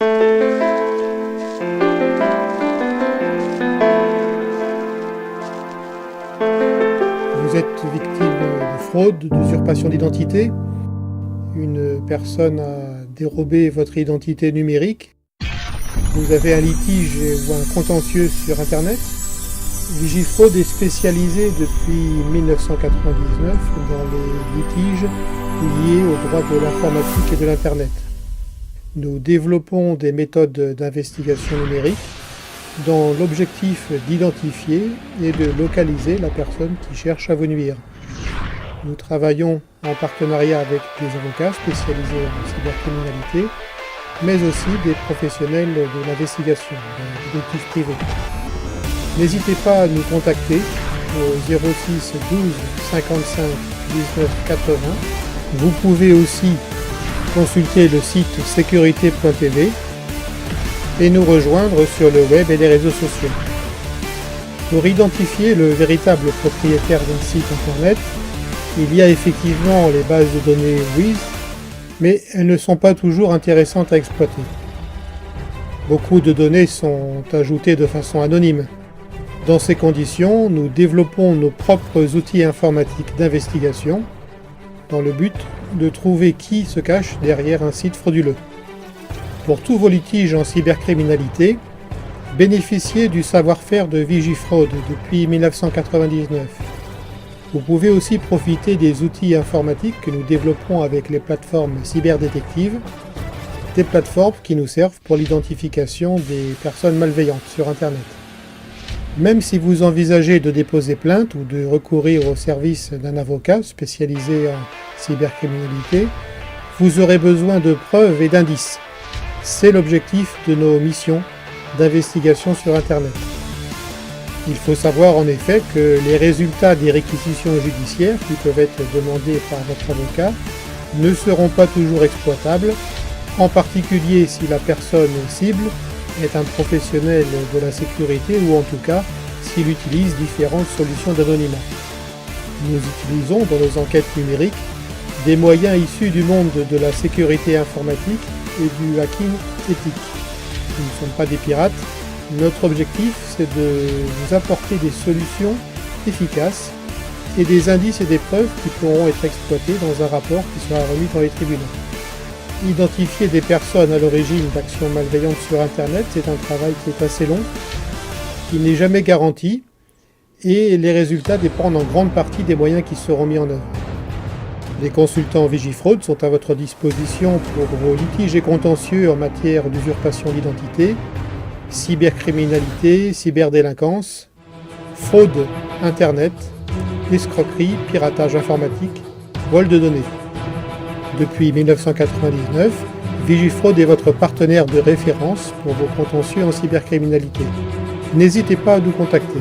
Vous êtes victime de fraude, d'usurpation d'identité. Une personne a dérobé votre identité numérique. Vous avez un litige ou un contentieux sur Internet. Vigifraude est spécialisée depuis 1999 dans les litiges liés aux droits de l'informatique et de l'Internet. Nous développons des méthodes d'investigation numérique dans l'objectif d'identifier et de localiser la personne qui cherche à vous nuire. Nous travaillons en partenariat avec des avocats spécialisés en cybercriminalité, mais aussi des professionnels de l'investigation, des détectives privés. N'hésitez pas à nous contacter au 06 12 55 19 80. Vous pouvez aussi consulter le site sécurité.tv et nous rejoindre sur le web et les réseaux sociaux. Pour identifier le véritable propriétaire d'un site internet, il y a effectivement les bases de données WIS, mais elles ne sont pas toujours intéressantes à exploiter. Beaucoup de données sont ajoutées de façon anonyme. Dans ces conditions, nous développons nos propres outils informatiques d'investigation dans le but de trouver qui se cache derrière un site frauduleux. Pour tous vos litiges en cybercriminalité, bénéficiez du savoir-faire de Vigifraude depuis 1999. Vous pouvez aussi profiter des outils informatiques que nous développons avec les plateformes cyberdétectives, des plateformes qui nous servent pour l'identification des personnes malveillantes sur Internet. Même si vous envisagez de déposer plainte ou de recourir au service d'un avocat spécialisé en cybercriminalité, vous aurez besoin de preuves et d'indices. C'est l'objectif de nos missions d'investigation sur Internet. Il faut savoir en effet que les résultats des réquisitions judiciaires qui peuvent être demandées par votre avocat ne seront pas toujours exploitables, en particulier si la personne cible est un professionnel de la sécurité ou en tout cas s'il utilise différentes solutions d'anonymat. Nous utilisons dans nos enquêtes numériques des moyens issus du monde de la sécurité informatique et du hacking éthique. Nous ne sommes pas des pirates. Notre objectif, c'est de vous apporter des solutions efficaces et des indices et des preuves qui pourront être exploités dans un rapport qui sera remis dans les tribunaux. Identifier des personnes à l'origine d'actions malveillantes sur Internet, c'est un travail qui est assez long, qui n'est jamais garanti, et les résultats dépendent en grande partie des moyens qui seront mis en œuvre. Les consultants Vigifraude sont à votre disposition pour vos litiges et contentieux en matière d'usurpation d'identité, cybercriminalité, cyberdélinquance, fraude Internet, escroquerie, piratage informatique, vol de données. Depuis 1999, Vigifraude est votre partenaire de référence pour vos contentieux en cybercriminalité. N'hésitez pas à nous contacter.